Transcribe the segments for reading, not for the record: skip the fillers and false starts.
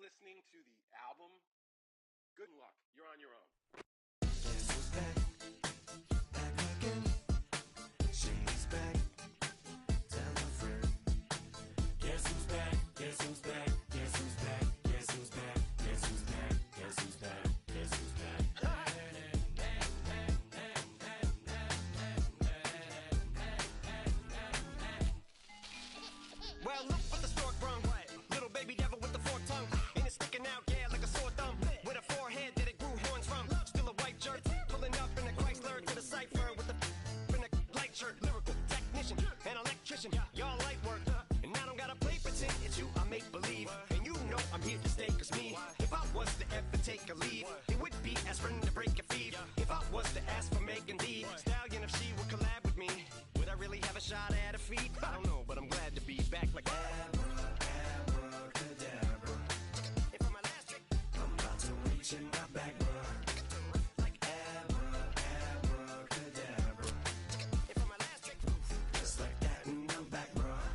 listening to the album, good luck. You're on your own. Guess who's back? Back again. She's back. Tell a friend. Guess who's back? Guess who's back? Guess who's back? Guess who's back? Guess who's back? Guess who's back? Guess who's back? Well, look what the stork brung. Little baby devil with the forked tongue. And it's sticking out, yeah, like a sore thumb. With a forehead that it grew horns from. Still a white jerk, pulling up in a Chrysler to the cipher with a in a light shirt. Lyrical technician, an electrician, y'all light work. And I don't gotta play pretend, it's you I make believe. And you know I'm here to stay, cause me, if I was to ever take a leave, it would be aspirin to break a fever. If I was to ask for Megan D Stallion, if she would collab with me, would I really have a shot at her feet? I don't know, but I'm glad to be back like Abracadabra. If I'm elastic, I'm about to reach in my back, bruh. like Abracadabra. if I'm elastic. Just like that, and I'm back, bruh.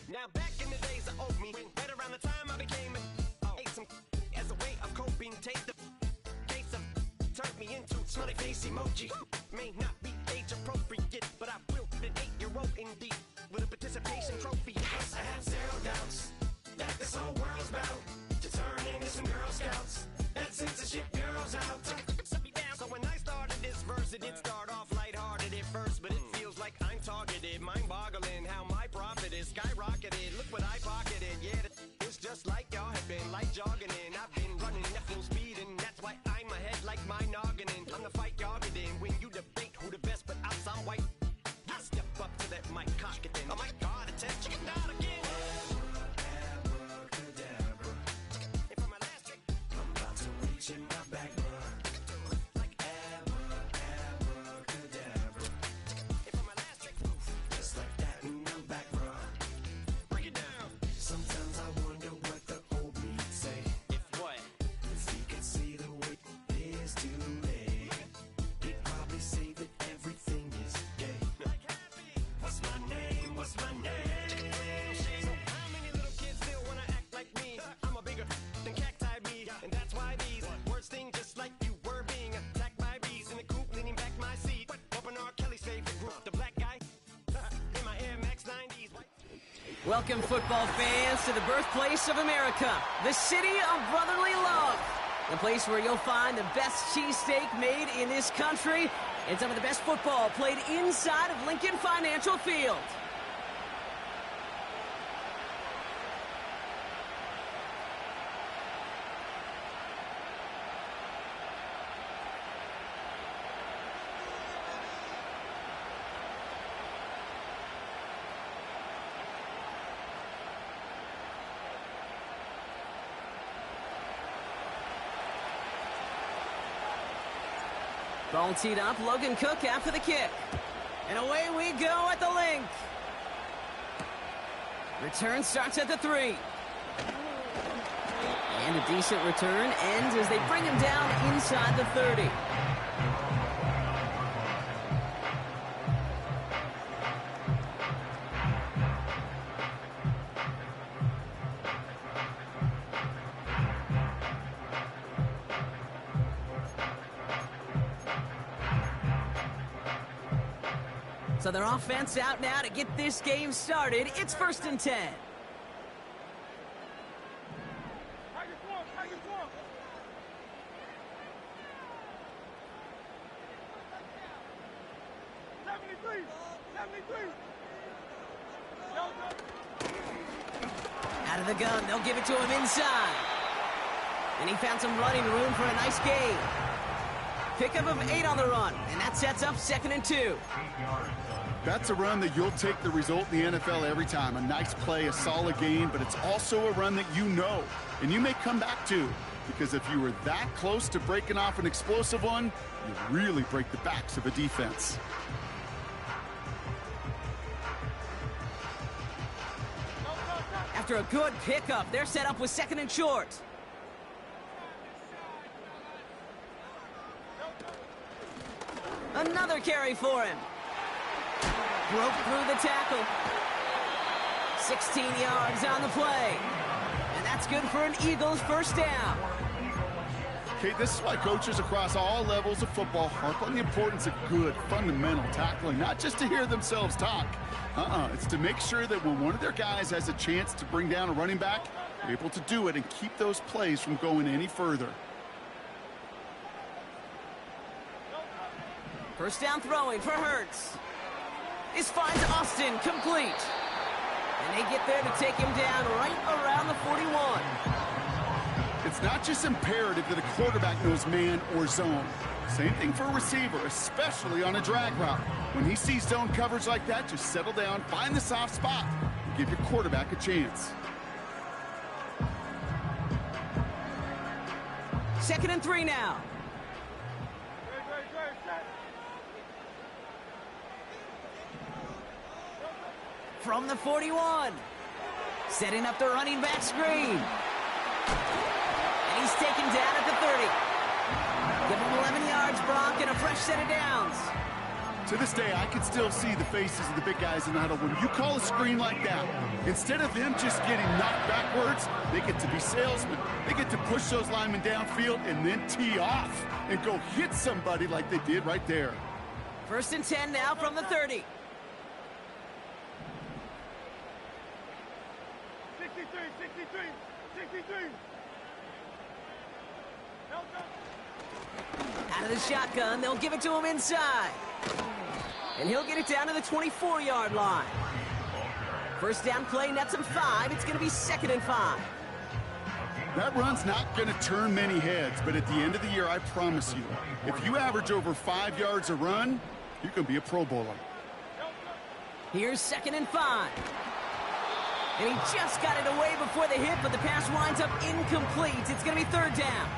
Now back in the days of old me, right around the time I became ate some as a way of coping. Take the case of turned me into smiley face emoji. May not be age appropriate, but I will fit an 8-year-old indeed with a participation trophy. Cause I have zero doubts that this whole world's bound to turn into some Girl Scouts. That censorship bureau's out. So when I started this verse, it did start off lighthearted at first, but it feels like I'm targeted. Mind-boggling how my profit is skyrocketed. Look what I pocketed. Yeah, it's just like y'all have been like jogging in. I've been running at full speed, and that's why I'm ahead like my noggin. I'm the fight y'all get in when you debate who the best, but I'm some white. I step up to that mic, cock it in. Oh my God, it's a chicken out again. Abracadabra. If I'm elastic, I'm about to reach in my back, bruh. like Abracadabra. if I'm elastic, Just like that, and I'm back, bruh. break it down. Sometimes I wonder what the old me'd say. If what? If he could see the way it is today, he'd probably say that everything is gay. Like happy. What's my name? What's my name? So how many little kids still wanna act like me? I'm a bigger than cacti me, and that's why these words sting just like you were being attacked by bees in the coop, leaning back my seat. Open R. Kelly's favorite group, the black guy in my Air Max 90s. Welcome, football fans, to the birthplace of America, the city of brotherly love. The place where you'll find the best cheesesteak made in this country and some of the best football played inside of Lincoln Financial Field. Ball teed up, Logan Cook after the kick. And away we go at the link. Return starts at the 3. And a decent return ends as they bring him down inside the 30. So their offense out now to get this game started. It's 1st and 10. Out of the gun, they'll give it to him inside. And he found some running room for a nice gain. Pickup of 8 on the run, and that sets up 2nd and 2. That's a run that you'll take the result in the NFL every time. A nice play, a solid gain, but it's also a run that you know, and you may come back to, because if you were that close to breaking off an explosive one, you really break the backs of a defense. After a good pickup, they're set up with 2nd and short. Another carry for him. Broke through the tackle. 16 yards on the play. And that's That's good for an Eagles first down. Okay, this is why coaches across all levels of football harp on the importance of good, fundamental tackling, not just to hear themselves talk. It's to make sure that when one of their guys has a chance to bring down a running back, they're able to do it and keep those plays from going any further. First down throwing for Hurts. This finds Austin complete. And they get there to take him down right around the 41. It's not just imperative that a quarterback knows man or zone. Same thing for a receiver, especially on a drag route. When he sees zone coverage like that, just settle down, find the soft spot, and give your quarterback a chance. 2nd and 3 now. From the 41. Setting up the running back screen. And he's taken down at the 30. Give him 11 yards, Brock, and a fresh set of downs. To this day, I can still see the faces of the big guys in the huddle. When you call a screen like that, instead of them just getting knocked backwards, they get to be salesmen. They get to push those linemen downfield and then tee off and go hit somebody like they did right there. 1st and 10 now from the 30. 63. Out of the shotgun, they'll give it to him inside. And he'll get it down to the 24-yard line. First down play nets him 5. It's going to be 2nd and 5. That run's not going to turn many heads, but at the end of the year, I promise you, if you average over 5 yards a run, you're going to be a Pro Bowler. Here's 2nd and 5. And he just got it away before the hit, but the pass winds up incomplete. It's going to be 3rd down.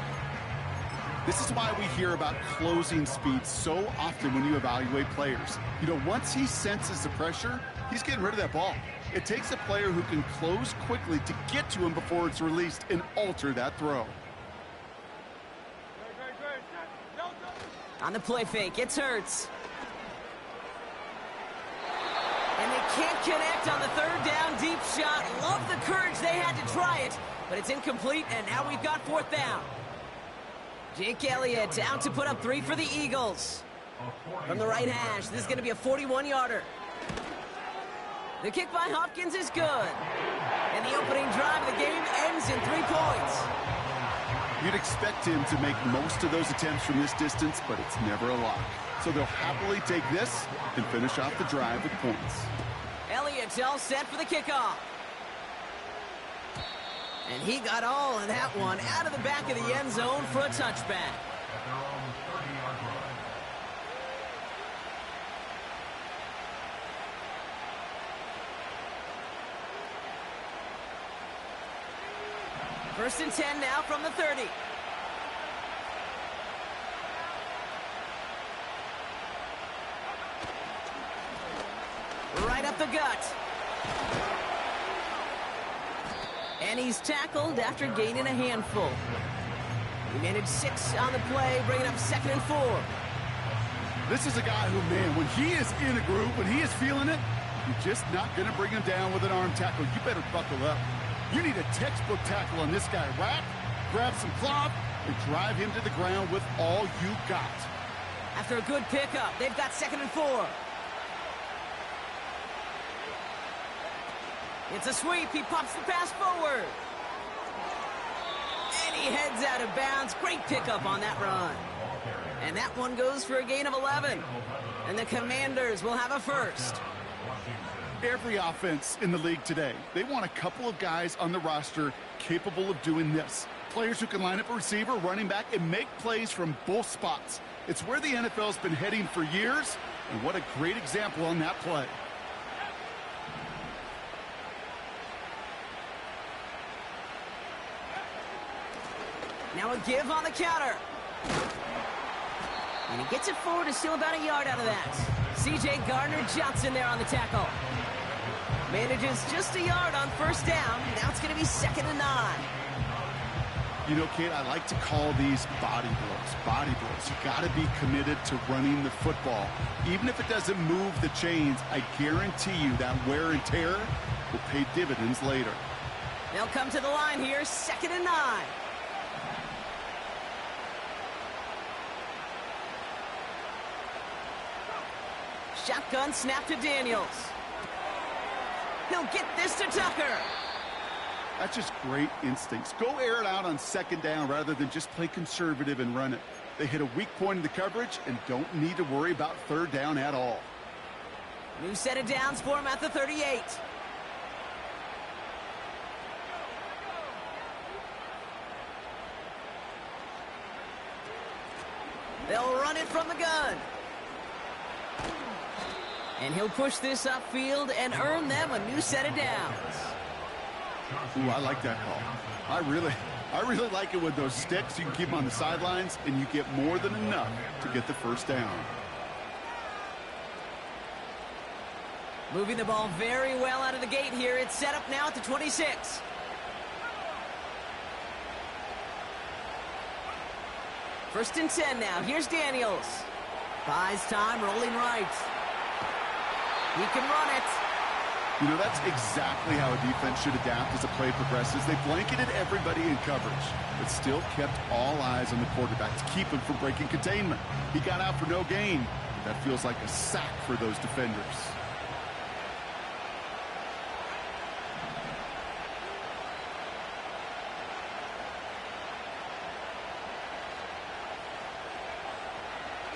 This is why we hear about closing speed so often when you evaluate players. You know, once he senses the pressure, he's getting rid of that ball. It takes a player who can close quickly to get to him before it's released and alter that throw. On the play fake, it's Hurts. And they can't connect on the 3rd down deep shot. Love the courage they had to try it, but it's incomplete, and now we've got 4th down. Jake Elliott out to put up 3 for the Eagles. From the right hash, this is going to be a 41-yarder. The kick by Hopkins is good. And the opening drive of the game ends in 3 points. You'd expect him to make most of those attempts from this distance, but it's never a lock. So they'll happily take this and finish off the drive with points. Elliott's all set for the kickoff. And he got all of that one out of the back of the end zone for a touchback. First and 10 now from the 30. Right up the gut. And he's tackled after gaining a handful. He managed 6 on the play, bringing up 2nd and 4. This is a guy who, man, when he is in a groove, when he is feeling it, you're just not going to bring him down with an arm tackle. You better buckle up. You need a textbook tackle on this guy. Wrap, grab some cloth, and drive him to the ground with all you got. After a good pickup, they've got 2nd and 4. It's a sweep. He pops the pass forward. And he heads out of bounds. Great pickup on that run. And that one goes for a gain of 11. And the Commanders will have a first. Every offense in the league today, they want a couple of guys on the roster capable of doing this. Players who can line up a receiver, running back, and make plays from both spots. It's where the NFL's been heading for years, and what a great example on that play. Now a give on the counter. And he gets it forward to steal about a yard out of that. C.J. Gardner-Johnson there on the tackle. Manages just a yard on first down. Now it's going to be 2nd and 9. You know, Kate, I like to call these body blows. Body blows. You got to be committed to running the football. Even if it doesn't move the chains, I guarantee you that wear and tear will pay dividends later. They'll come to the line here, 2nd and 9. Shotgun snap to Daniels. He'll get this to Tucker. That's just great instincts. Go air it out on 2nd down rather than just play conservative and run it. They hit a weak point in the coverage and don't need to worry about 3rd down at all. New set of downs for him at the 38. They'll run it from the gun. And he'll push this upfield and earn them a new set of downs. Ooh, I like that call. I really like it with those sticks. You can keep them on the sidelines, and you get more than enough to get the 1st down. Moving the ball very well out of the gate here. It's set up now at the 26. First and 10 now. Here's Daniels. Buys time, rolling right. He can run it. You know, that's exactly how a defense should adapt as the play progresses. They blanketed everybody in coverage, but still kept all eyes on the quarterback to keep him from breaking containment. He got out for no gain. That feels like a sack for those defenders.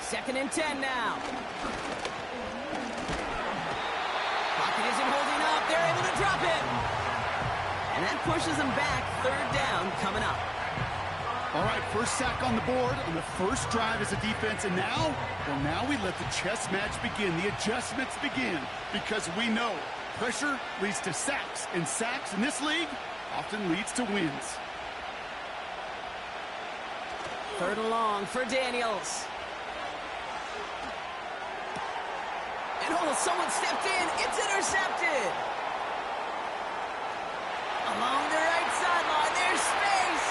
Second and 10 now. Pocket isn't holding up. They're able to drop it. And that pushes them back. 3rd down coming up. All right, first sack on the board on the first drive as a defense. And now, well, now we let the chess match begin. The adjustments begin because we know pressure leads to sacks. And sacks in this league often leads to wins. 3rd and long for Daniels. And oh, someone stepped in. It's intercepted. Along the right sideline, there's space.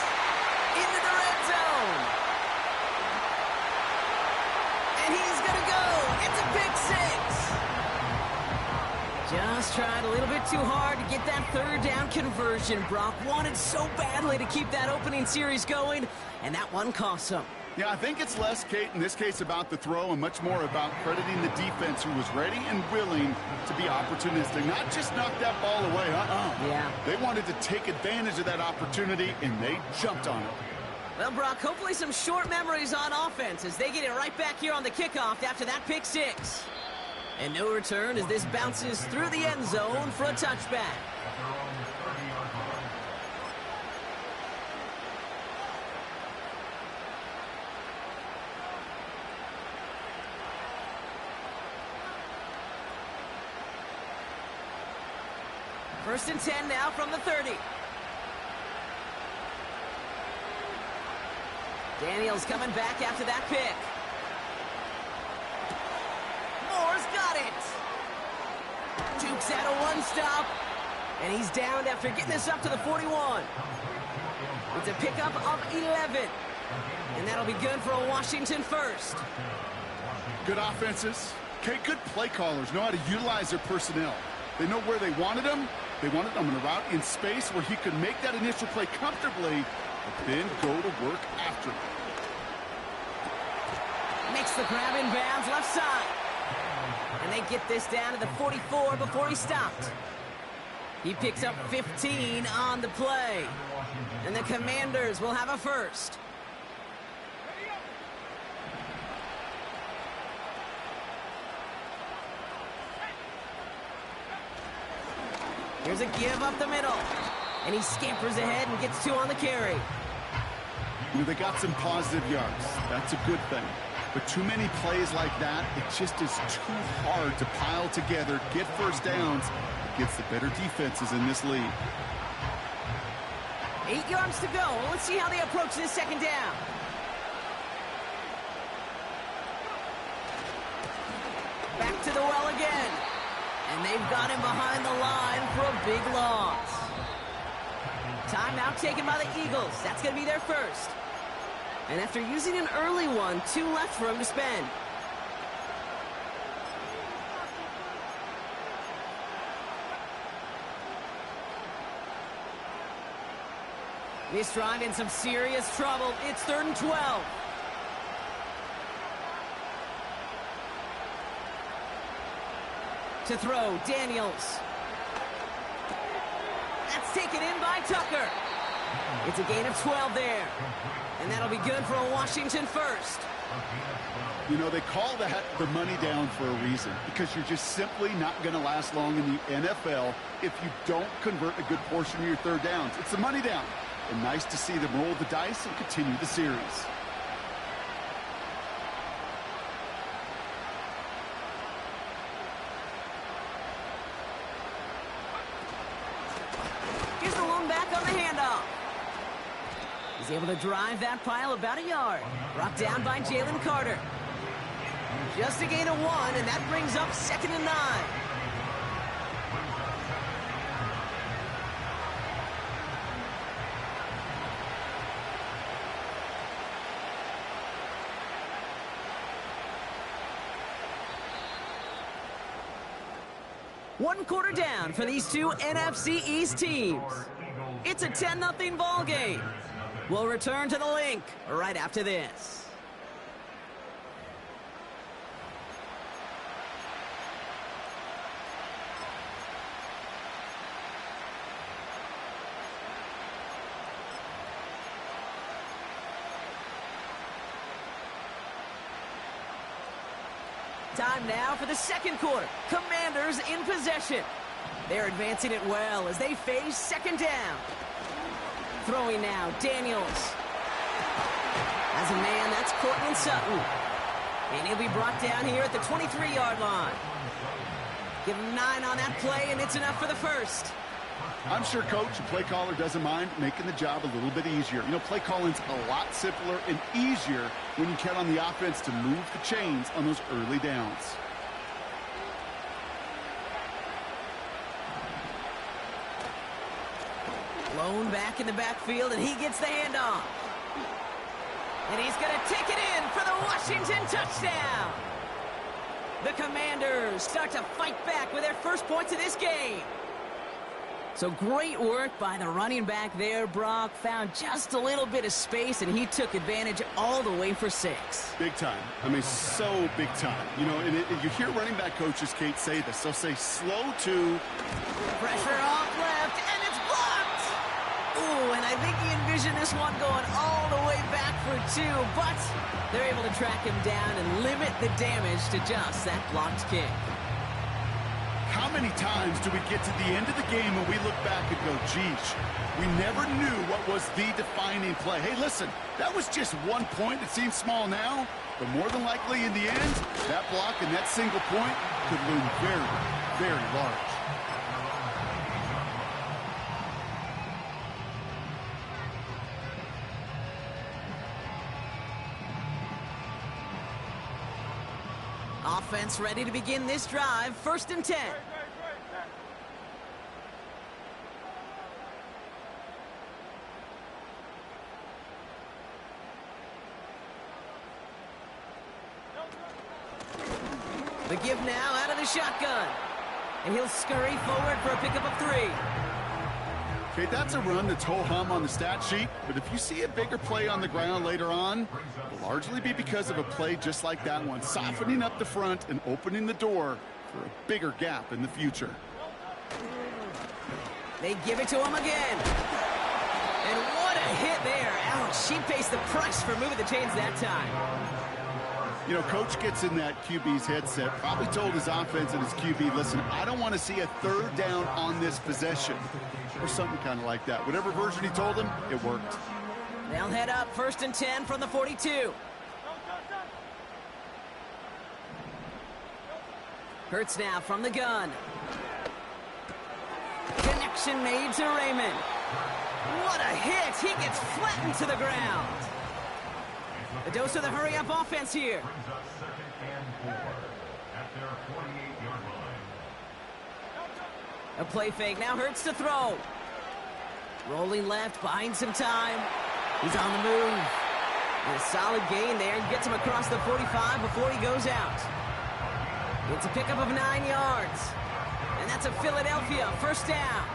Into the red zone. And he's going to go. It's a pick 6. Just tried a little bit too hard to get that 3rd down conversion. Brock wanted so badly to keep that opening series going, and that one cost him. Yeah, I think it's less, Kate, in this case about the throw and much more about crediting the defense who was ready and willing to be opportunistic. Not just knock that ball away, Yeah. They wanted to take advantage of that opportunity, and they jumped on it. Well, Brock, hopefully some short memories on offense as they get it right back here on the kickoff after that pick 6. And no return as this bounces through the end zone for a touchback. First and 10 now from the 30. Daniels coming back after that pick. Moore's got it. Dukes out a one-stop. And he's downed after getting this up to the 41. It's a pickup of 11. And that'll be good for a Washington first. Good offenses. Okay, good play callers know how to utilize their personnel. They know where they wanted them. They wanted them in a route in space where he could make that initial play comfortably, but then go to work after it. Makes the grab in bounds left side. And they get this down to the 44 before he stopped. He picks up 15 on the play. And the Commanders will have a first. Here's a give up the middle. And he scampers ahead and gets 2 on the carry. You know, they got some positive yards. That's a good thing. But too many plays like that, it just is too hard to pile together, get first downs against the better defenses in this league. 8 yards to go. Let's see how they approach this second down. Back to the well again. And they've got him behind the line for a big loss. Timeout taken by the Eagles. That's going to be their first. And after using an early one, 2 left for him to spend. This drive in some serious trouble. It's 3rd and 12. To throw, Daniels. That's taken in by Tucker. It's a gain of 12 there. And that'll be good for a Washington first. You know, they call that the money down for a reason, because you're just simply not going to last long in the NFL if you don't convert a good portion of your third downs. It's the money down. And nice to see them roll the dice and continue the series. Here's the lone back on the handoff. He's able to drive that pile about a yard. Brought down by Jalen Carter. Just a gain of 1, and that brings up 2nd and 9. One quarter down for these two NFC East teams. It's a 10-0 ball game. We'll return to the link right after this. Time now for the second quarter. Commanders in possession. They're advancing it well as they face 2nd down. Throwing now, Daniels. As a man, that's Cortland Sutton. And he'll be brought down here at the 23-yard line. Give him 9 on that play, and it's enough for the first. I'm sure coach and play caller doesn't mind making the job a little bit easier. You know, play calling's a lot simpler and easier when you count on the offense to move the chains on those early downs. Blown back in the backfield, and he gets the handoff. And he's going to take it in for the Washington touchdown. The Commanders start to fight back with their first points of this game. So great work by the running back there, Brock. Found just a little bit of space, and he took advantage all the way for 6. Big time. I mean, so big time. You know, and you hear running back coaches, Kate, say this. They'll say slow to... Pressure off left, and it's blocked! Ooh, and I think he envisioned this one going all the way back for 2, but they're able to track him down and limit the damage to just that blocked kick. How many times do we get to the end of the game and we look back and go, geez, we never knew what was the defining play. Hey, listen, that was just 1 point. It seems small now, but more than likely in the end, that block and that single point could loom very, very large. Offense ready to begin this drive. 1st and 10. The give now out of the shotgun. And he'll scurry forward for a pickup of 3. Okay, that's a run that's ho-hum on the stat sheet, but if you see a bigger play on the ground later on, it'll largely be because of a play just like that one, softening up the front and opening the door for a bigger gap in the future. They give it to him again. And what a hit there. Ouch, she pays the price for moving the chains that time. You know, coach gets in that QB's headset, probably told his offense and his QB, listen, I don't want to see a 3rd down on this possession. Or something kind of like that. Whatever version he told him, it worked. They'll head up 1st and 10 from the 42. Hurts now from the gun. Connection made to Raymond. What a hit! He gets flattened to the ground. A dose of the hurry-up offense here. A play fake, now Hurts to throw. Rolling left, buying some time. He's on the move. And a solid gain there, gets him across the 45 before he goes out. It's a pickup of 9 yards. And that's a Philadelphia 1st down.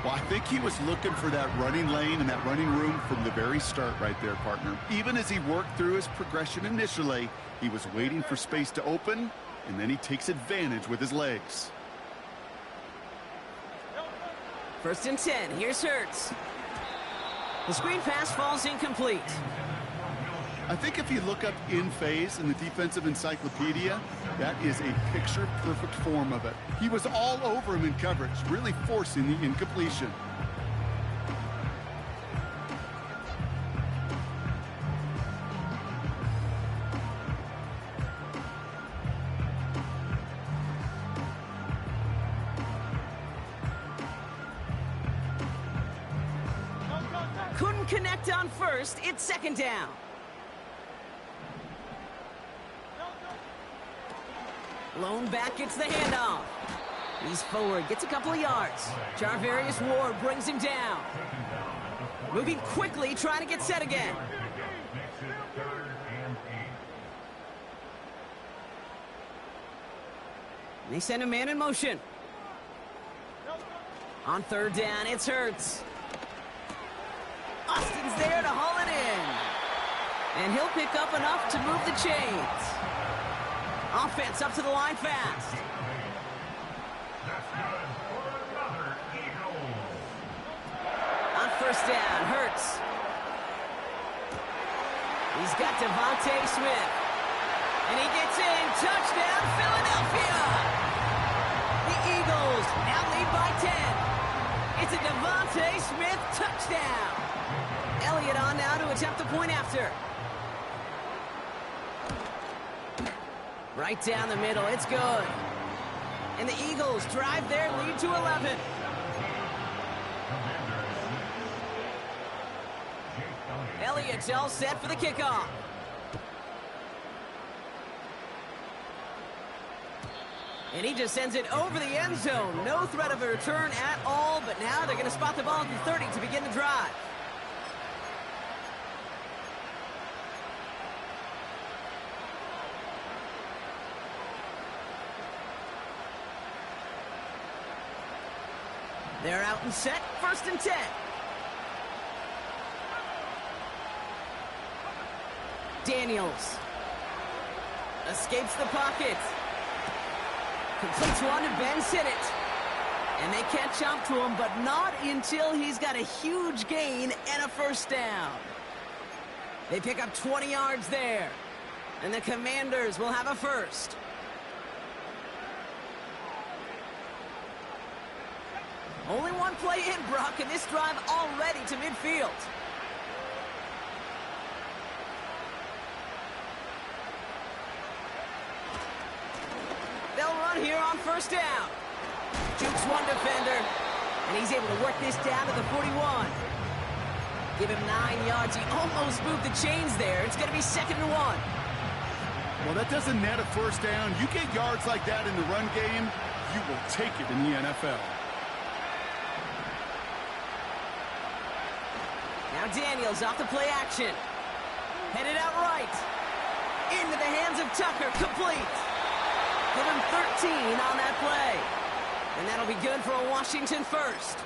Well, I think he was looking for that running lane and that running room from the very start right there, partner. Even as he worked through his progression initially, he was waiting for space to open, and then he takes advantage with his legs. 1st and 10. Here's Hurts. The screen pass falls incomplete. I think if you look up in phase in the defensive encyclopedia, that is a picture-perfect form of it. He was all over him in coverage, really forcing the incompletion. Couldn't connect on 1st. It's 2nd down. Lone back gets the handoff. He's forward, gets a couple of yards. Jarvarius Ward brings him down. Moving quickly, trying to get set again. They send a man in motion. On 3rd down, it's Hurts. Austin's there to haul it in. And he'll pick up enough to move the chains. Offense up to the line fast. On 1st down, Hurts. He's got Devontae Smith. And he gets in. Touchdown, Philadelphia! The Eagles now lead by 10. It's a Devontae Smith touchdown. Elliott on now to attempt the point after. Right down the middle, it's good. And the Eagles drive their lead to 11. Elliott's all set for the kickoff. And he just sends it over the end zone. No threat of a return at all, but now they're going to spot the ball at the 30 to begin the drive. They're out and set, 1st and 10. Daniels escapes the pocket. Completes one to Ben Sinnott. And they catch up to him, but not until he's got a huge gain and a 1st down. They pick up 20 yards there. And the Commanders will have a 1st. Only one play in, Brock, and this drive already to midfield. They'll run here on 1st down. Jukes one defender, and he's able to work this down to the 41. Give him 9 yards. He almost moved the chains there. It's going to be 2nd and 1. Well, that doesn't net a 1st down. You get yards like that in the run game, you will take it in the NFL. Now Daniels off the play action. Headed out right. Into the hands of Tucker. Complete. Give him 13 on that play. And that'll be good for a Washington 1st.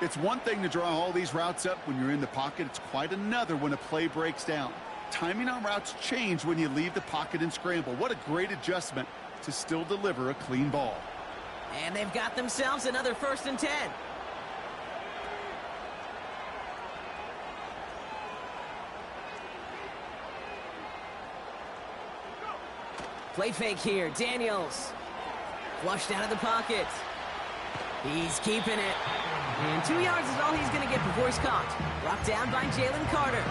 It's one thing to draw all these routes up when you're in the pocket. It's quite another when a play breaks down. Timing on routes change when you leave the pocket and scramble. What a great adjustment to still deliver a clean ball. And they've got themselves another 1st and 10. Play fake here. Daniels. Flushed out of the pocket. He's keeping it. And 2 yards is all he's going to get before he's caught. Brought down by Jalen Carter.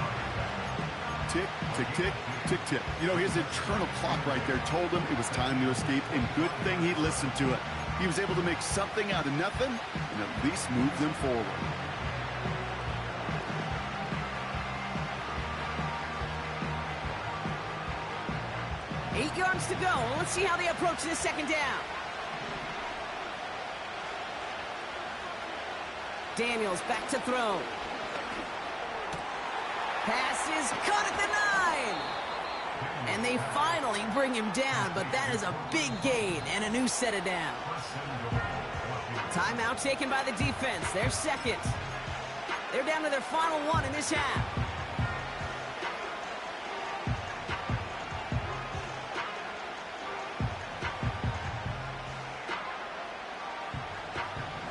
Tick, tick, tick, tick, tick. You know, his internal clock right there told him it was time to escape, and good thing he listened to it. He was able to make something out of nothing and at least move them forward. Eight yards to go. Let's see how they approach this 2nd down. Daniels back to throw. Pass is caught at the 9. And they finally bring him down, but that is a big gain and a new set of downs. Timeout taken by the defense. They're second. They're down to their final one in this half.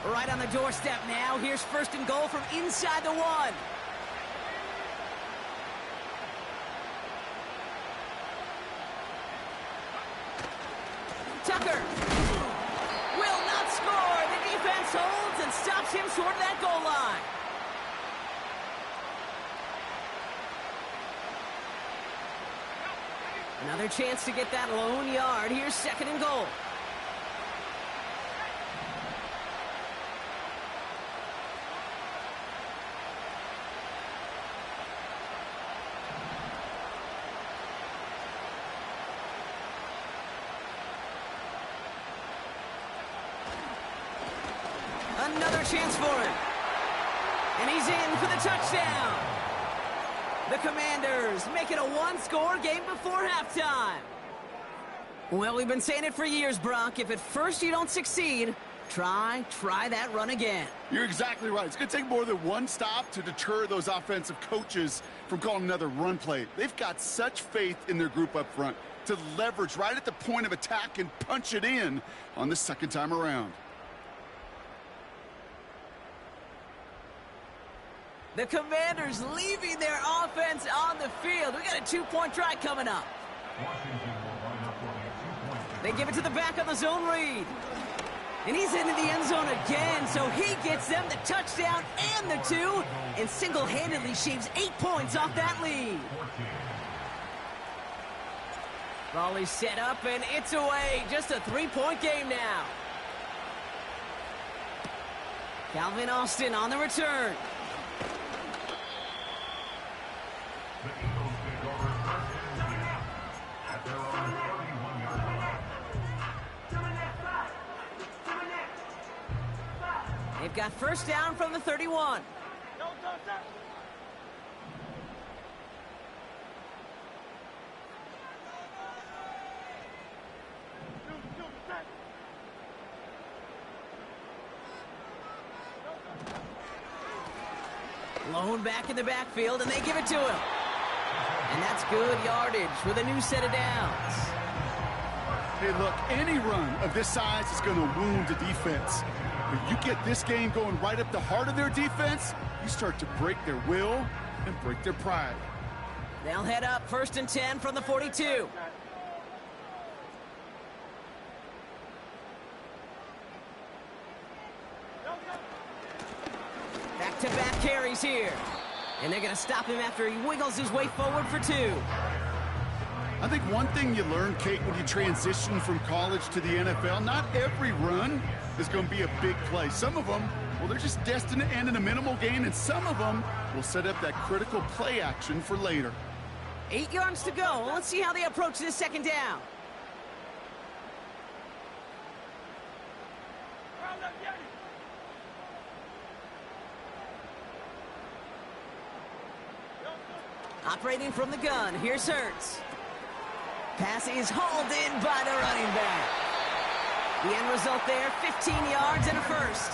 Right on the doorstep now. Here's first and goal from inside the one. Tucker will not score. The defense holds and stops him short of that goal line. Another chance to get that lone yard. Here's second and goal. Another chance for him. And he's in for the touchdown. The Commanders make it a one-score game before halftime. Well, we've been saying it for years, Brock. If at first you don't succeed, try that run again. You're exactly right. It's going to take more than one stop to deter those offensive coaches from calling another run play. They've got such faith in their group up front to leverage right at the point of attack and punch it in on the second time around. The Commanders leaving their offense on the field. We got a two-point try coming up. They give it to the back on the zone read. And he's into the end zone again, so he gets them the touchdown and the two, and single-handedly shaves 8 points off that lead. Volley set up, and it's away. Just a 3-point game now. Calvin Austin on the return. They've got first down from the 31. Lone back in the backfield, and they give it to him. And that's good yardage with a new set of downs. Hey, look, any run of this size is going to wound the defense. But you get this game going right up the heart of their defense, you start to break their will and break their pride. They'll head up first and 10 from the 42. Back-to-back carries here. And they're going to stop him after he wiggles his way forward for 2. I think one thing you learn, Kate, when you transition from college to the NFL, not every run is going to be a big play. Some of them, well, they're just destined to end in a minimal gain, and some of them will set up that critical play action for later. 8 yards to go. Let's see how they approach this second down. Operating from the gun, here's Hurts. Pass is hauled in by the running back. The end result there, 15 yards and a first.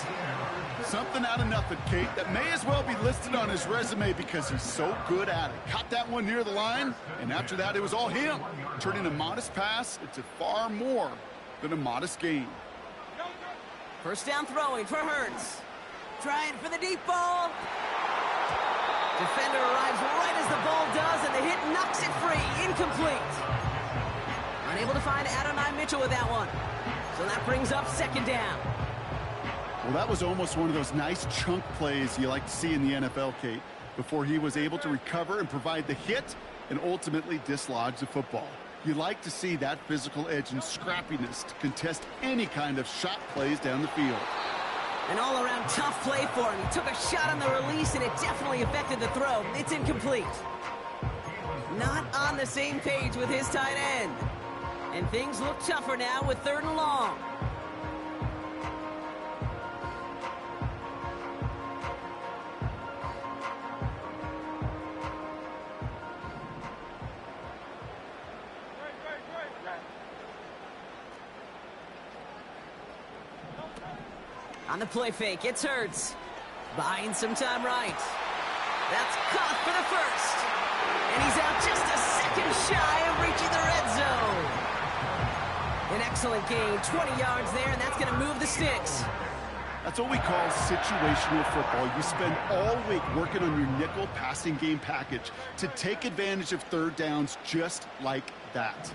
Something out of nothing, Kate, that may as well be listed on his resume because he's so good at it. Caught that one near the line, and after that, it was all him, turning a modest pass into far more than a modest gain. First down throwing for Hurts. Trying for the deep ball. Defender arrives right as the ball does, and the hit knocks it free. Incomplete. Unable to find Adonai Mitchell with that one. So that brings up second down. Well, that was almost one of those nice chunk plays you like to see in the NFL, Kate, before he was able to recover and provide the hit and ultimately dislodge the football. You like to see that physical edge and scrappiness to contest any kind of shot plays down the field. An all-around tough play for him. He took a shot on the release, and it definitely affected the throw. It's incomplete. Not on the same page with his tight end. And things look tougher now with 3rd and long. On the play fake, it's Hurts. Buying some time right. That's caught for the first. And he's out just a second shy of reaching the red zone. An excellent gain, 20 yards there, and that's going to move the sticks. That's what we call situational football. You spend all week working on your nickel passing game package to take advantage of third downs just like that.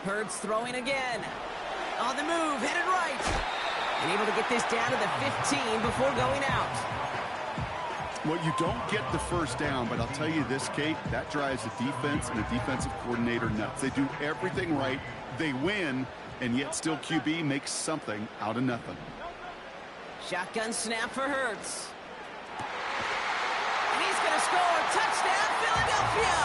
Hurts throwing again. On the move, headed right. And able to get this down to the 15 before going out. Well, you don't get the first down, but I'll tell you this, Kate, that drives the defense and the defensive coordinator nuts. They do everything right, they win, and yet still QB makes something out of nothing. Shotgun snap for Hurts. And he's going to score. Touchdown, Philadelphia!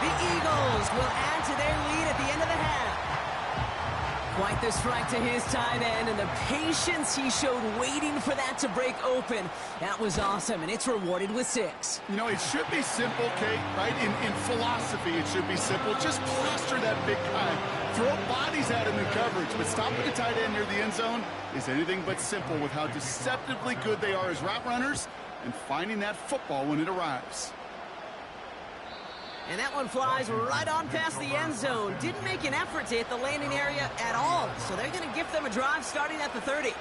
The Eagles will add to their lead at the end of the half. Quite the strike to his tight end, and the patience he showed waiting for that to break open. That was awesome, and it's rewarded with 6. You know, it should be simple, Kate, right? In philosophy, it should be simple. Just plaster that big guy. Throw bodies at him in coverage, but stopping the tight end near the end zone is anything but simple with how deceptively good they are as route runners and finding that football when it arrives. And that one flies right on past the end zone. Didn't make an effort to hit the landing area at all. So they're going to give them a drive starting at the 30.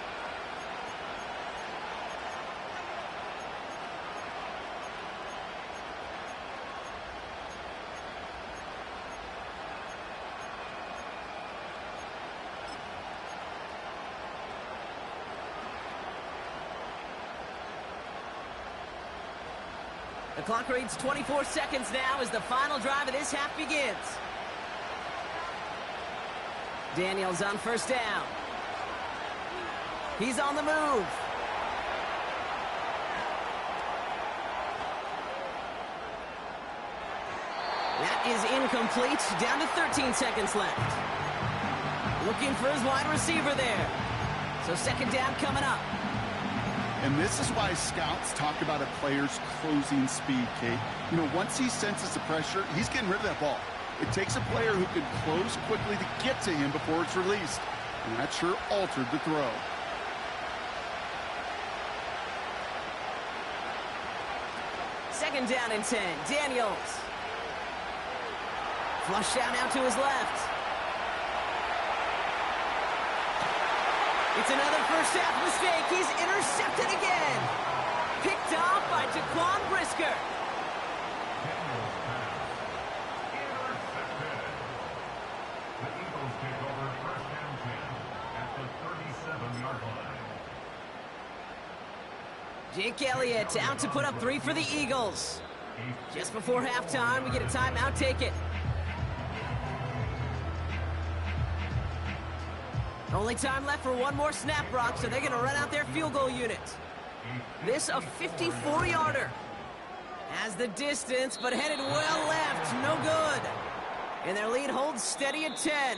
The clock reads 24 seconds now as the final drive of this half begins. Daniels on first down. He's on the move. That is incomplete. Down to 13 seconds left. Looking for his wide receiver there. So second down coming up. And this is why scouts talk about a player's closing speed, Kate. You know, once he senses the pressure, he's getting rid of that ball. It takes a player who can close quickly to get to him before it's released. And that sure altered the throw. Second down and 10. Daniels. Flush down out to his left. It's another first half mistake. He's intercepted again. Picked off by Jaquan Brisker. The Eagles take over first and 10 at the 37-yard line. Jake Elliott out to put up 3 for the Eagles. Just before halftime, we get a timeout. Take it. Only time left for one more snap, Brock, so they're going to run out their field goal unit. This a 54-yarder. Has the distance, but headed well left. No good. And their lead holds steady at 10.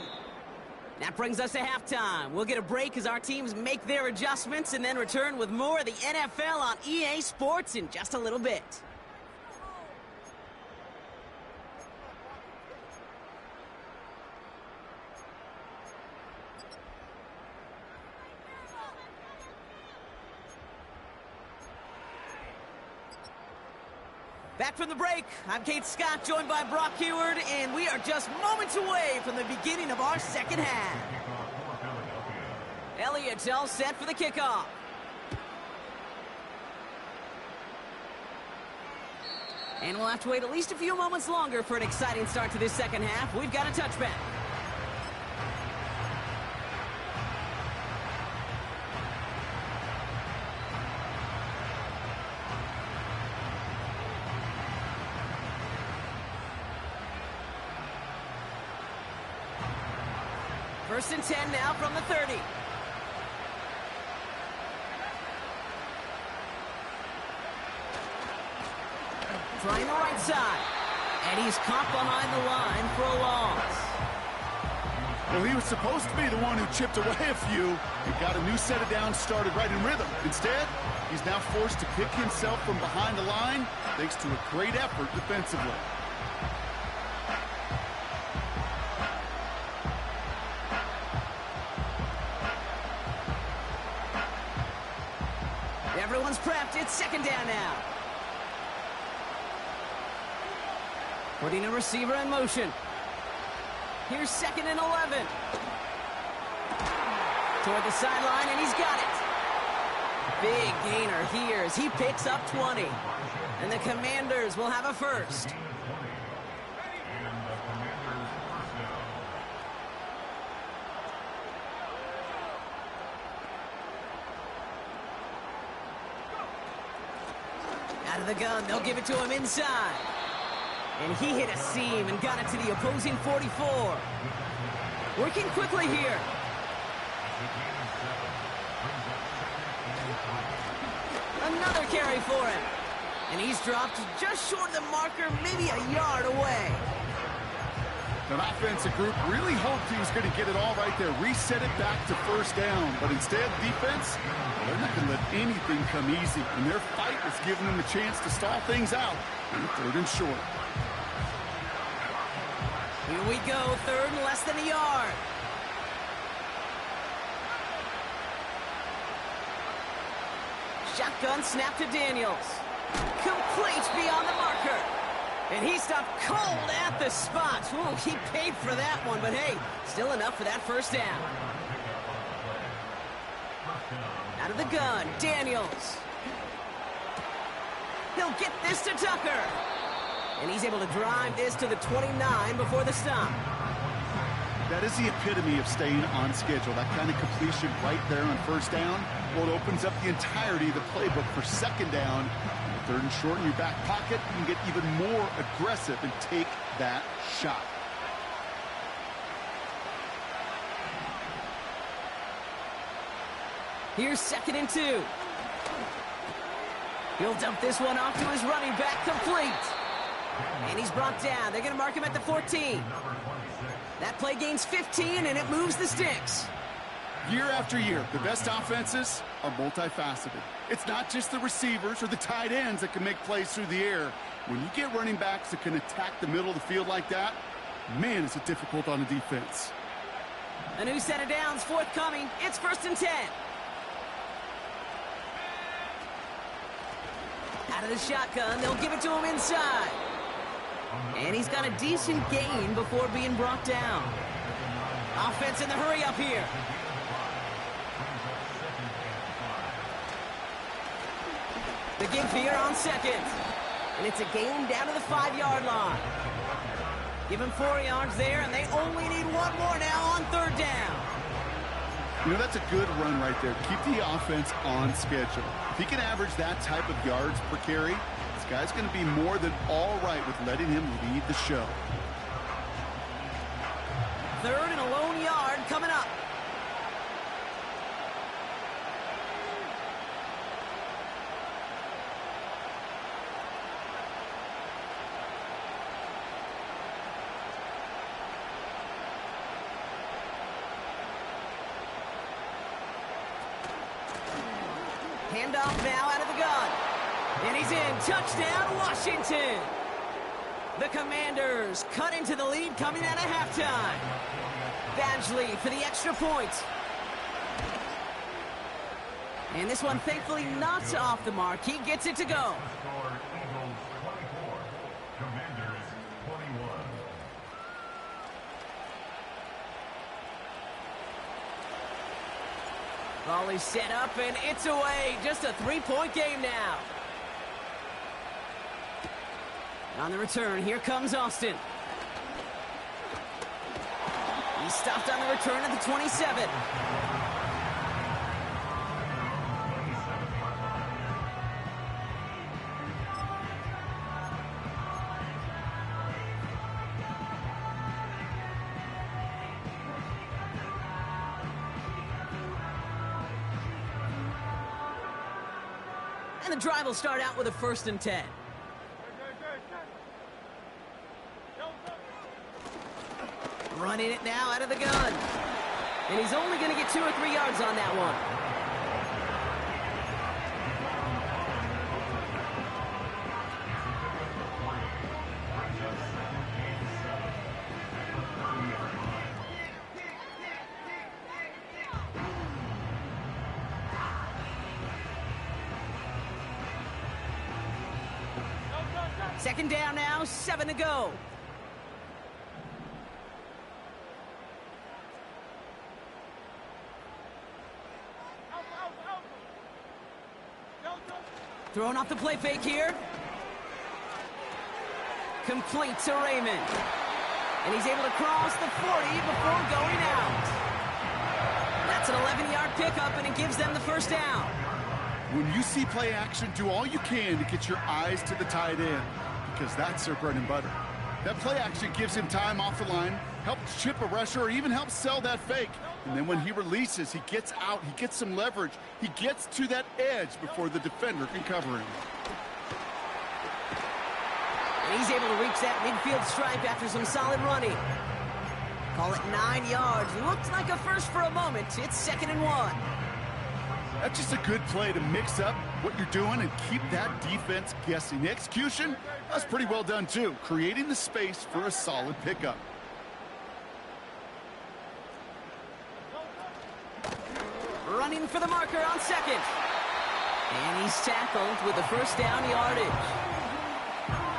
That brings us to halftime. We'll get a break as our teams make their adjustments and then return with more of the NFL on EA Sports in just a little bit. Back from the break, I'm Kate Scott, joined by Brock Heward, and we are just moments away from the beginning of our second half. Elliott's all set for the kickoff. And we'll have to wait at least a few moments longer for an exciting start to this second half. We've got a touchback. First and 10 now from the 30. Trying the right side. And he's caught behind the line for a loss. Well, he was supposed to be the one who chipped away a few and got a new set of downs started right in rhythm. Instead, he's now forced to pick himself from behind the line thanks to a great effort defensively. It's second down now. Putting a receiver in motion. Here's 2nd and 11. Toward the sideline, and he's got it. Big gainer here as he picks up 20. And the Commanders will have a first. Out of the gun, they'll give it to him inside. And he hit a seam and got it to the opposing 44. Working quickly here. Another carry for him. And he's dropped just short of the marker, maybe a yard away. That offensive group really hoped he was going to get it all right there, reset it back to first down. But instead, defense, they're not going to let anything come easy. And their fight was giving them a chance to stall things out on 3rd and short. Here we go, 3rd and less than a yard. Shotgun snap to Daniels. Complete beyond the marker. And he stopped cold at the spot. Ooh, he paid for that one, but hey, still enough for that first down. Out of the gun, Daniels. He'll get this to Tucker. And he's able to drive this to the 29 before the stop. That is the epitome of staying on schedule. That kind of completion right there on first down. Well, it opens up the entirety of the playbook for second down. 3rd and short in your back pocket, you can get even more aggressive and take that shot. Here's 2nd and 2. He'll dump this one off to his running back, complete. And he's brought down. They're going to mark him at the 14. That play gains 15, and it moves the sticks. Year after year, the best offenses are multifaceted. It's not just the receivers or the tight ends that can make plays through the air. When you get running backs that can attack the middle of the field like that, man, is it difficult on a defense. A new set of downs forthcoming. It's 1st and 10. Out of the shotgun, they'll give it to him inside. And he's got a decent gain before being brought down. Offense in the hurry up here. The give here on 2nd. And it's a gain down to the 5-yard line. Give him 4 yards there, and they only need 1 more now on 3rd down. You know, that's a good run right there. Keep the offense on schedule. If he can average that type of yards per carry, this guy's going to be more than all right with letting him lead the show. 3rd and a lone yard coming up. Handoff now out of the gun. And he's in. Touchdown, Washington. The Commanders cut into the lead coming out of halftime. Badgley for the extra point. And this one thankfully not off the mark. He gets it to go. Score Eagles 24, Commanders 21. Volley set up, and it's away. Just a 3-point game now. On the return, here comes Austin. He stopped on the return at the 27. And the drive will start out with a 1st and 10. Running it now out of the gun. And he's only going to get 2 or 3 yards on that one. Second down now, 7 to go. Throwing off the play fake here. Complete to Raymond. And he's able to cross the 40 before going out. That's an 11-yard pickup, and it gives them the first down. When you see play action, do all you can to get your eyes to the tight end, because that's their bread and butter. That play action gives him time off the line, helps chip a rusher, or even helps sell that fake. And then when he releases, he gets out, he gets some leverage. He gets to that edge before the defender can cover him. And he's able to reach that midfield stripe after some solid running. Call it 9 yards. Looked like a first for a moment. It's 2nd and 1. That's just a good play to mix up what you're doing and keep that defense guessing. The execution, that's pretty well done too, creating the space for a solid pickup. Running for the marker on second. And he's tackled with the first down yardage.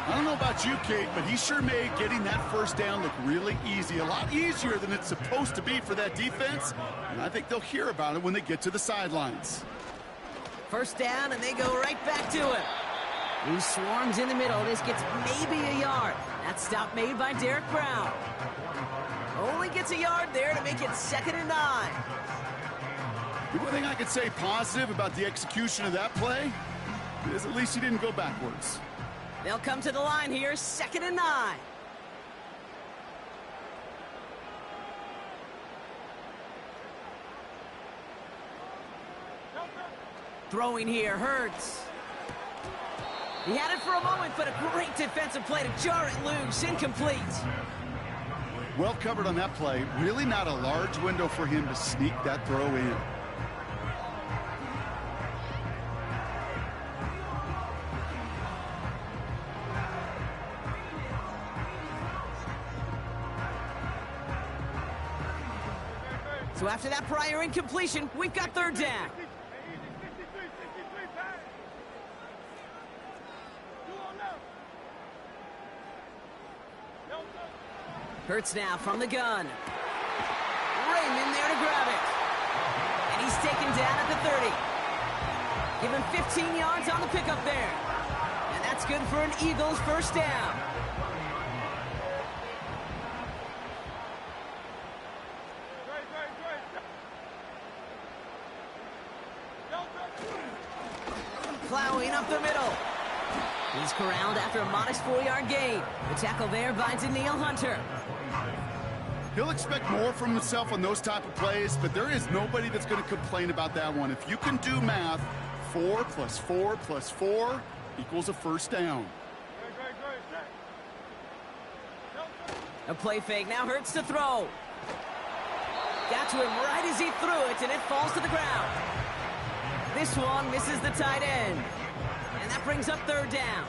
I don't know about you, Kate, but he sure made getting that first down look really easy. A lot easier than it's supposed to be for that defense. And I think they'll hear about it when they get to the sidelines. First down, and they go right back to him. He swarms in the middle. This gets maybe a yard. That stop made by Derek Brown. Only gets a yard there to make it 2nd and 9. The one thing I could say positive about the execution of that play is at least he didn't go backwards. They'll come to the line here, 2nd and 9. Throwing here, Hurts. He had it for a moment, but a great defensive play to jar it loose, incomplete. Well covered on that play. Really not a large window for him to sneak that throw in. So after that prior incompletion, we've got 3rd down. Hurts now from the gun. Raymond there to grab it. And he's taken down at the 30. Give him 15 yards on the pickup there. And that's good for an Eagles first down. Plowing up the middle. He's corralled after a modest 4-yard gain. The tackle there by Danielle Hunter. He'll expect more from himself on those type of plays, but there is nobody that's going to complain about that one. If you can do math, 4 plus 4 plus 4 equals a first down. A play fake, now Hurts to throw. Got to him right as he threw it, and it falls to the ground. This one misses the tight end. And that brings up 3rd down.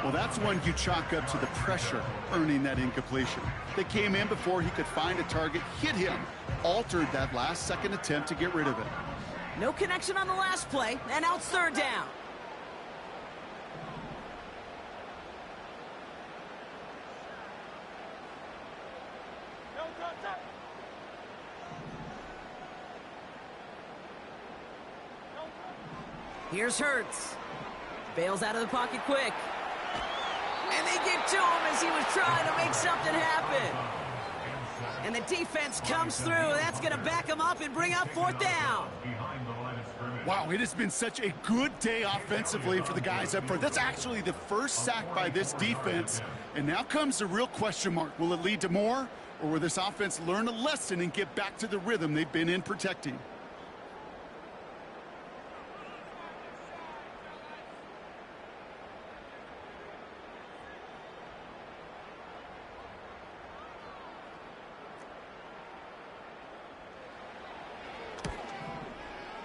Well, that's one you chalk up to the pressure earning that incompletion. They came in before he could find a target, hit him, altered that last-second attempt to get rid of it. No connection on the last play, and now it's 3rd down. Here's Hurts. Bails out of the pocket quick. And they get to him as he was trying to make something happen. And the defense comes through. That's going to back him up and bring up 4th down. Wow, it has been such a good day offensively for the guys up front. That's actually the first sack by this defense. And now comes the real question mark. Will it lead to more? Or will this offense learn a lesson and get back to the rhythm they've been in protecting?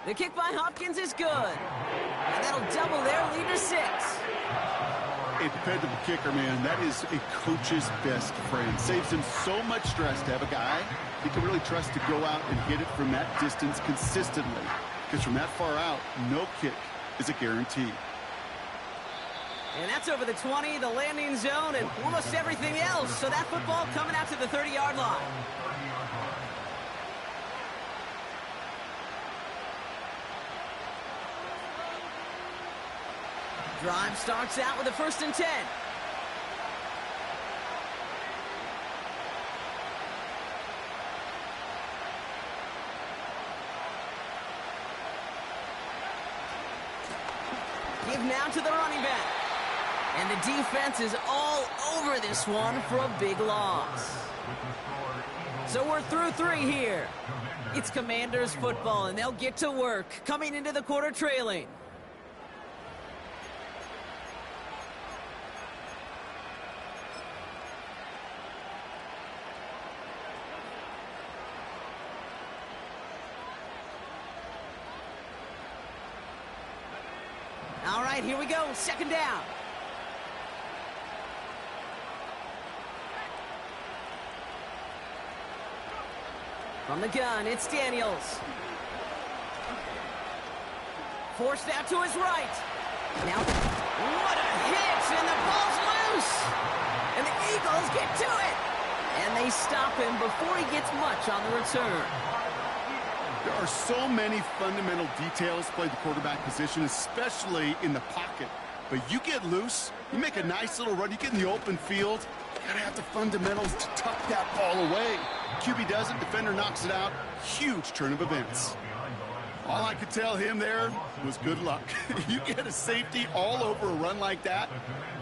The kick by Hopkins is good. And that'll double their lead to 6. A dependable kicker, man. That is a coach's best friend. Saves him so much stress to have a guy he can really trust to go out and hit it from that distance consistently. Because from that far out, no kick is a guarantee. And that's over the 20, the landing zone, and almost everything else. So that football coming out to the 30-yard line. Drive starts out with a 1st and 10. Give now to the running back. And the defense is all over this one for a big loss. So we're through 3 here. It's Commanders football, and they'll get to work coming into the quarter trailing. All right, here we go. 2nd down. From the gun, it's Daniels. Forced out to his right. Now, what a hit, and the ball's loose. And the Eagles get to it. And they stop him before he gets much on the return. There are so many fundamental details play the quarterback position, especially in the pocket. But you get loose, you make a nice little run, you get in the open field, you gotta have the fundamentals to tuck that ball away. QB does it, defender knocks it out. Huge turn of events. All I could tell him there was good luck. You get a safety all over a run like that,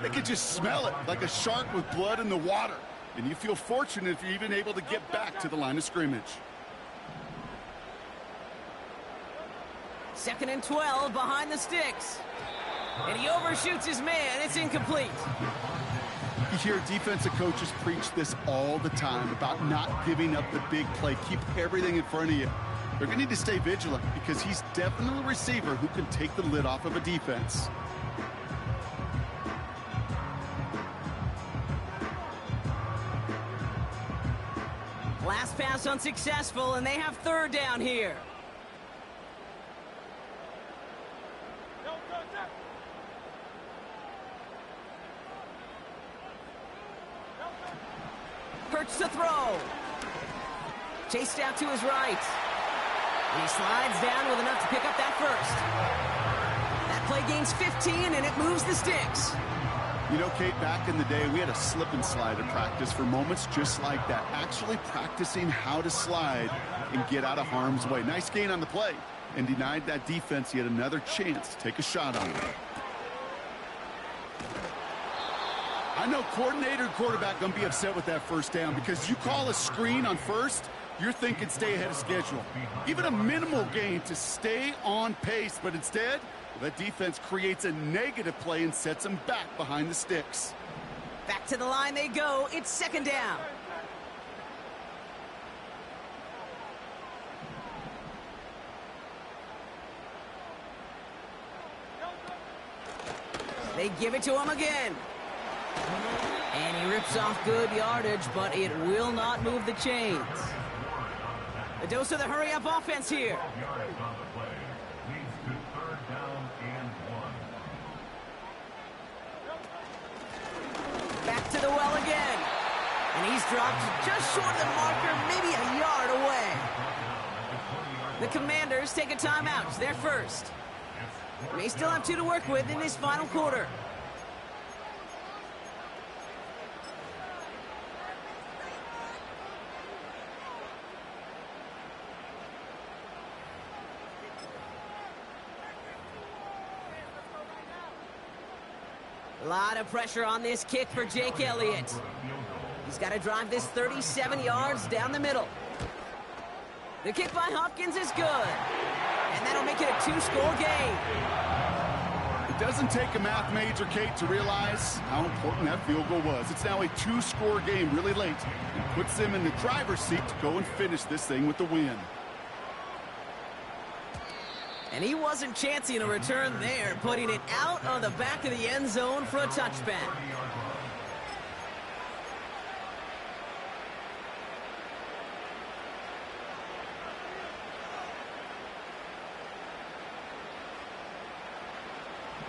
they could just smell it like a shark with blood in the water. And you feel fortunate if you're even able to get back to the line of scrimmage. 2nd and 12 behind the sticks. And he overshoots his man. It's incomplete. You hear defensive coaches preach this all the time about not giving up the big play. Keep everything in front of you. They're going to need to stay vigilant because he's definitely a receiver who can take the lid off of a defense. Last pass unsuccessful, and they have 3rd down here. Hurts to throw. Chased out to his right. And he slides down with enough to pick up that 1st. That play gains 15, and it moves the sticks. You know, Kate, back in the day, we had a slip and slide at practice for moments just like that. Actually practicing how to slide and get out of harm's way. Nice gain on the play. And denied that defense yet another chance to take a shot on him. I know coordinator and quarterback going to be upset with that 1st down because you call a screen on 1st, you're thinking stay ahead of schedule. Even a minimal gain to stay on pace, but instead, that defense creates a negative play and sets them back behind the sticks. Back to the line they go. It's 2nd down. They give it to him again. And he rips off good yardage, but it will not move the chains. A dose of the hurry-up offense here. Back to the well again. And he's dropped just short of the marker, maybe a yard away. The Commanders take a timeout. They're first. They still have 2 to work with in this final quarter. A lot of pressure on this kick for Jake Elliott. He's got to drive this 37 yards down the middle. The kick by Hopkins is good. And that'll make it a 2-score game. It doesn't take a math major, Kate, to realize how important that field goal was. It's now a 2-score game really late and puts them in the driver's seat to go and finish this thing with the win. And he wasn't chancing a return there, putting it out on the back of the end zone for a touchback.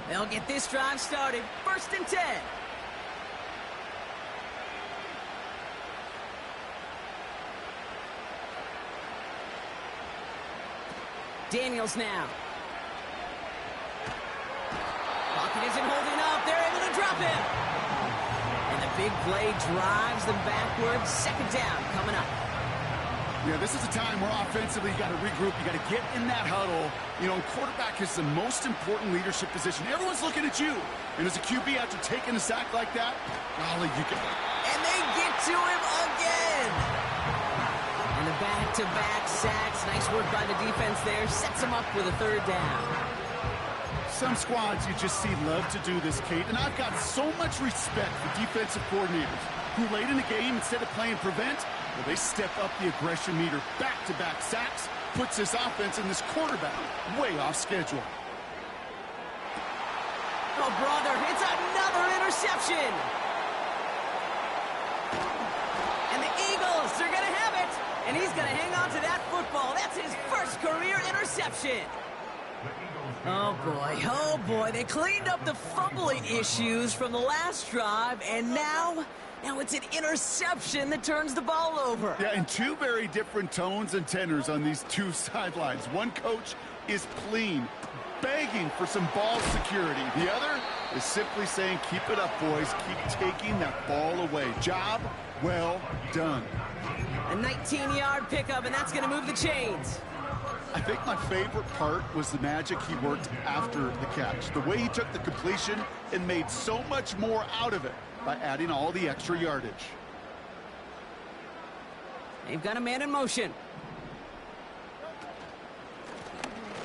They'll get this drive started. 1st and 10. Daniels now. Pocket isn't holding up. They're able to drop him. And the big play drives them backwards. 2nd down coming up. Yeah, this is a time where offensively you got to regroup. You got to get in that huddle. You know, quarterback is the most important leadership position. Everyone's looking at you. And as a QB, after taking a sack like that, golly, you can... And they get to him again. And the back-to-back sacks. Nice work by the defense there. Sets him up with a 3rd down. Some squads you just see love to do this, Kate. And I've got so much respect for defensive coordinators who late in the game, instead of playing prevent, well, they step up the aggression meter. Back-to-back sacks puts this offense and this quarterback way off schedule. Oh, brother, it's another interception. And the Eagles, they're going to have it. And he's going to hang on to that football. That's his first career interception. Oh boy, they cleaned up the fumbling issues from the last drive, and now it's an interception that turns the ball over. Yeah, and two very different tones and tenors on these two sidelines. One coach is clean, begging for some ball security. The other is simply saying, keep it up, boys. Keep taking that ball away. Job well done. A 19-yard pickup, and that's going to move the chains. I think my favorite part was the magic he worked after the catch. The way he took the completion and made so much more out of it by adding all the extra yardage. They've got a man in motion.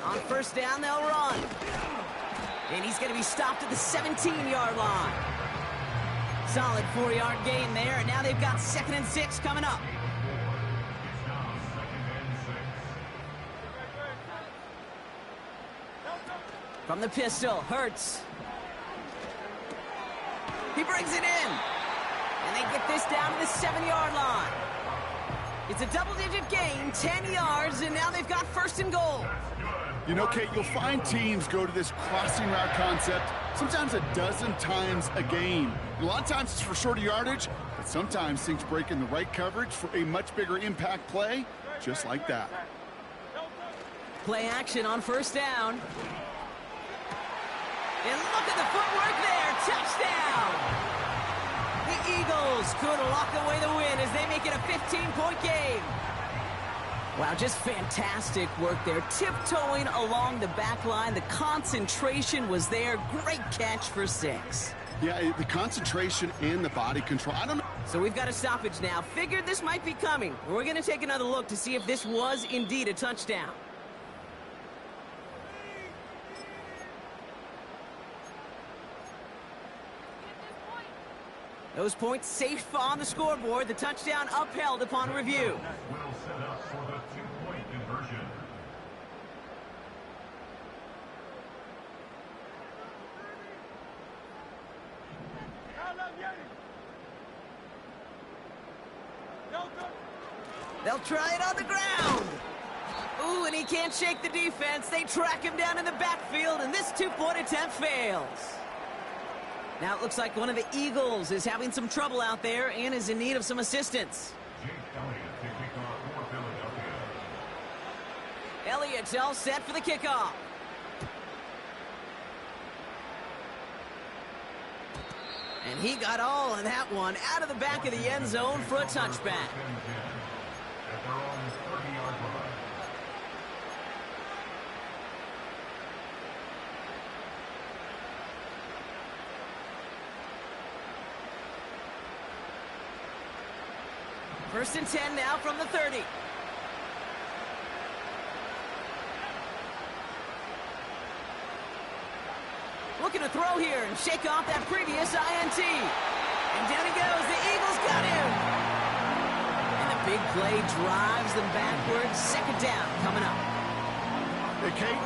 On 1st down, they'll run. And he's going to be stopped at the 17-yard line. Solid 4-yard gain there, and now they've got 2nd and 6 coming up. From the pistol, Hurts. He brings it in. And they get this down to the 7-yard line. It's a double-digit gain, 10 yards, and now they've got 1st and goal. You know, Kate, you'll find teams go to this crossing route concept sometimes a dozen times a game. A lot of times it's for shorter yardage, but sometimes things break in the right coverage for a much bigger impact play, just like that. Play action on 1st down. And look at the footwork there. Touchdown! The Eagles could lock away the win as they make it a 15-point game. Wow, just fantastic work there. Tiptoeing along the back line. The concentration was there. Great catch for 6. Yeah, the concentration and the body control. I don't know. So we've got a stoppage now. Figured this might be coming. We're going to take another look to see if this was indeed a touchdown. Those points safe on the scoreboard. The touchdown upheld upon review. Will set up for the 2-point conversion. They'll try it on the ground. Ooh, and he can't shake the defense. They track him down in the backfield, and this 2-point attempt fails. Now it looks like one of the Eagles is having some trouble out there and is in need of some assistance. Elliott's all set for the kickoff. And he got all of that one out of the back of the end zone for a touchback. At their own 30-yard line. First and 10 now from the 30. Looking to throw here and shake off that previous INT. And down he goes. The Eagles got him. And the big play drives them backwards. 2nd down coming up. Hey, Kate,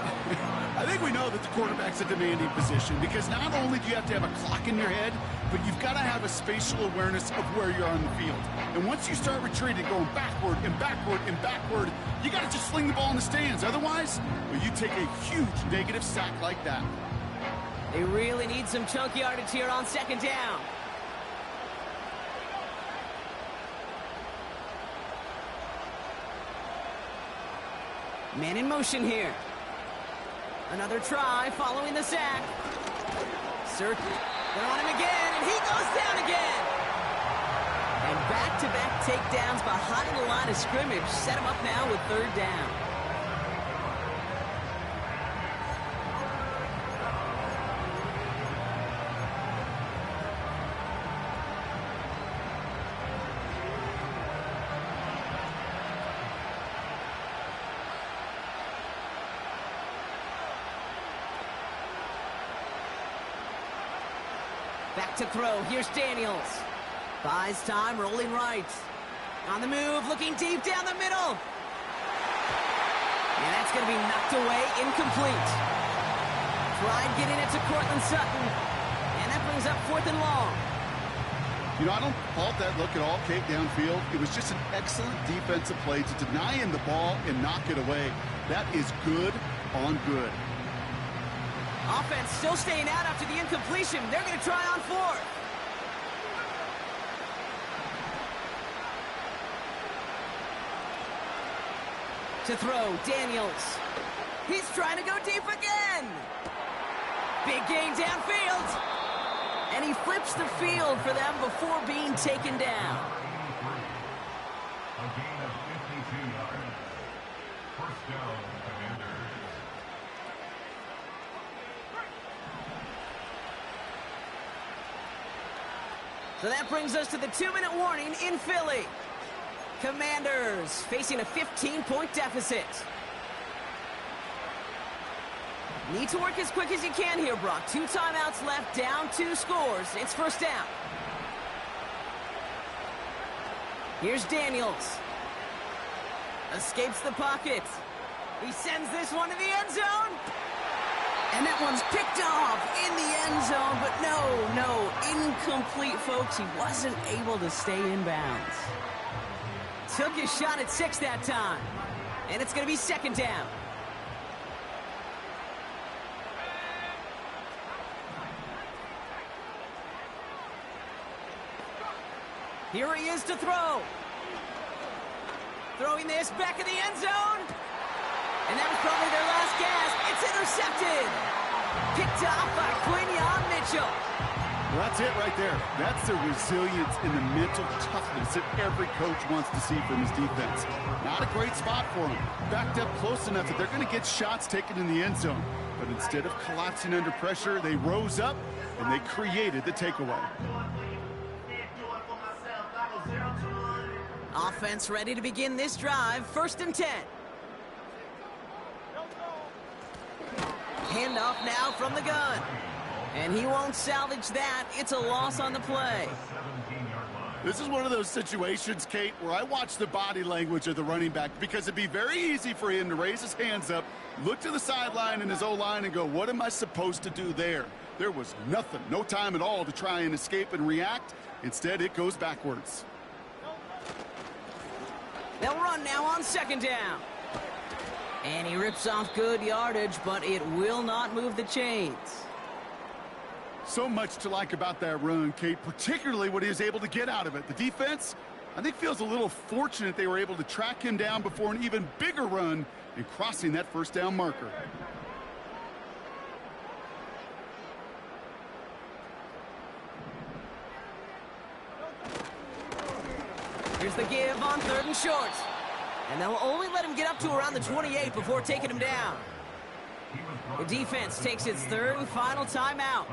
I think we know that the quarterback's a demanding position because not only do you have to have a clock in your head, but you've got to have a spatial awareness of where you are on the field. And once you start retreating, going backward and backward and backward, you got to just sling the ball in the stands. Otherwise, well, you take a huge negative sack like that. They really need some chunk yardage here on second down. Man in motion here. Another try following the sack. They're on him again, and he goes down again. And back-to-back takedowns behind the line of scrimmage set him up now with third down. Back to throw. Here's Daniels. Buys time, rolling right. On the move, looking deep down the middle. And that's going to be knocked away, incomplete. Tried getting it to Cortland Sutton. And that brings up 4th and long. You know, I don't fault that look at all, Kate, downfield. It was just an excellent defensive play to deny him the ball and knock it away. That is good on good. Offense still staying out after the incompletion. They're going to try on 4th. To throw, Daniels. He's trying to go deep again. Big gain downfield. And he flips the field for them before being taken down. A gain of 52 yards. First down, Commanders. So that brings us to the 2-minute warning in Philly. Commanders facing a 15-point deficit. Need to work as quick as you can here, Brock. 2 timeouts left, down 2 scores. It's first down. Here's Daniels. Escapes the pocket. He sends this one to the end zone. And that one's picked off in the end zone, but no, incomplete, folks. He wasn't able to stay in bounds. Took his shot at 6 that time. And it's going to be second down. Here he is to throw. Throwing this back in the end zone. And that was probably their last gasp. It's intercepted. Picked off by Quinyon Mitchell. Well, that's it right there. That's the resilience and the mental toughness that every coach wants to see from his defense. Not a great spot for him. Backed up close enough that they're going to get shots taken in the end zone. But instead of collapsing under pressure, they rose up and they created the takeaway. Offense ready to begin this drive. 1st and 10. Handoff now from the gun. And he won't salvage that. It's a loss on the play. This is one of those situations, Kate, where I watch the body language of the running back because it'd be very easy for him to raise his hands up, look to the sideline in his O-line and go, what am I supposed to do there? There was nothing, no time at all to try and escape and react. Instead, it goes backwards. They'll run now on 2nd down. And he rips off good yardage, but it will not move the chains. So much to like about that run, Kate, particularly what he was able to get out of it. The defense, I think, feels a little fortunate they were able to track him down before an even bigger run and crossing that 1st down marker. Here's the give on 3rd and short. And they'll only let him get up to around the 28 before taking him down. The defense takes its 3rd and final timeout.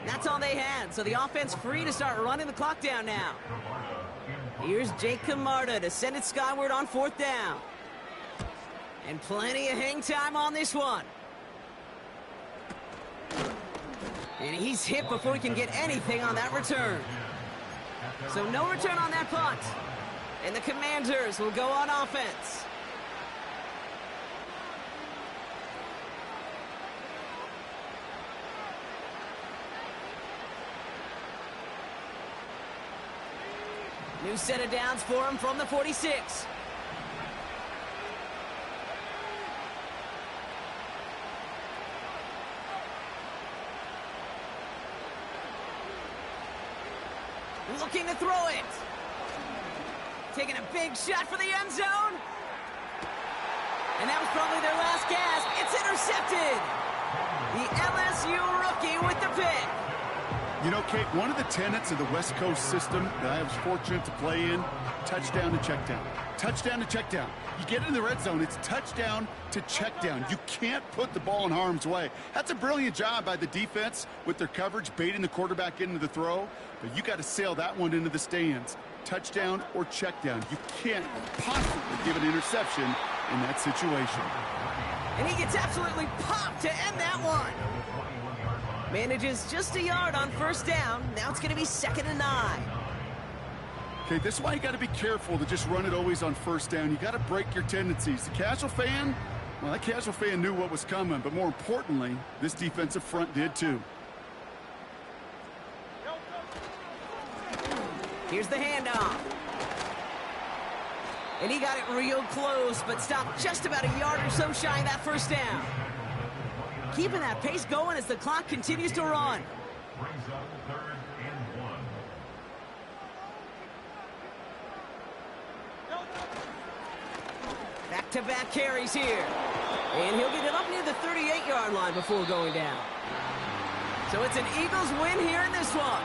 That's all they had, so the offense free to start running the clock down now. Here's Jake Camarda to send it skyward on 4th down. And plenty of hang time on this one. And he's hit before he can get anything on that return. So no return on that punt. And the Commanders will go on offense. New set of downs for him from the 46. Looking to throw it. Taking a big shot for the end zone. And that was probably their last gasp. It's intercepted. The LSU rookie with the pick. You know, Kate, one of the tenets of the West Coast system that I was fortunate to play in, touchdown to check down. Touchdown to check down. You get in the red zone, it's touchdown to check down. You can't put the ball in harm's way. That's a brilliant job by the defense with their coverage, baiting the quarterback into the throw. But you got to sail that one into the stands. Touchdown or check down. You can't possibly give an interception in that situation. And he gets absolutely popped to end that one. Manages just a yard on first down. Now it's going to be 2nd and 9. Okay, this is why you got to be careful to just run it always on first down. You got to break your tendencies. The casual fan, well, that casual fan knew what was coming, but more importantly, this defensive front did too. Here's the handoff. And he got it real close, but stopped just about a yard or so shy of that first down. Keeping that pace going as the clock continues to run. Brings up 3rd and 1. Back-to-back carries here. And he'll get it up near the 38-yard line before going down. So it's an Eagles win here in this one.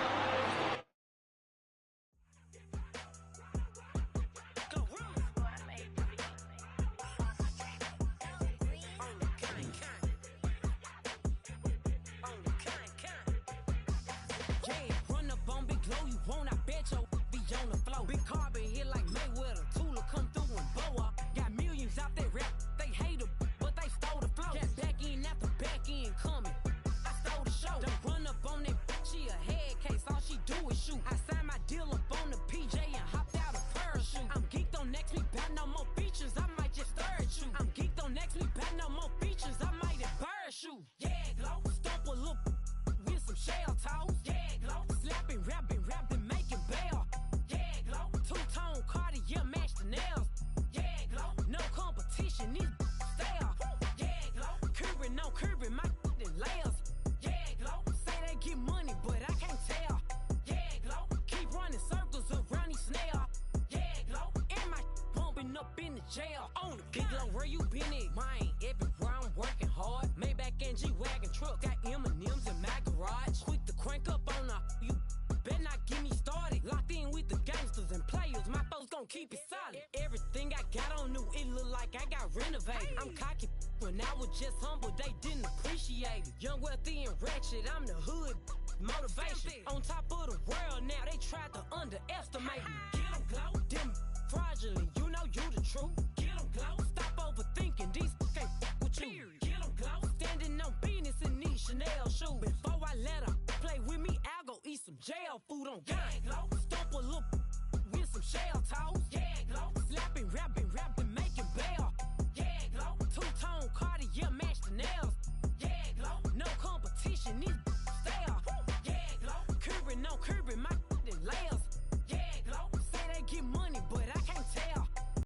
Jail on the big low, where you been at? Mine, everywhere I'm working hard. Maybach and G-Wagon truck, got M&M's in my garage. Quick to crank up on you better not get me started. Locked in with the gangsters and players, my folks gon' keep it solid. Everything I got on new, it look like I got renovated. I'm cocky when I was just humble, they didn't appreciate it. Young, wealthy, and ratchet, I'm the hood motivation. On top of the world now, they tried to underestimate me. Get 'em, glow, them fraudulent, you know you the truth.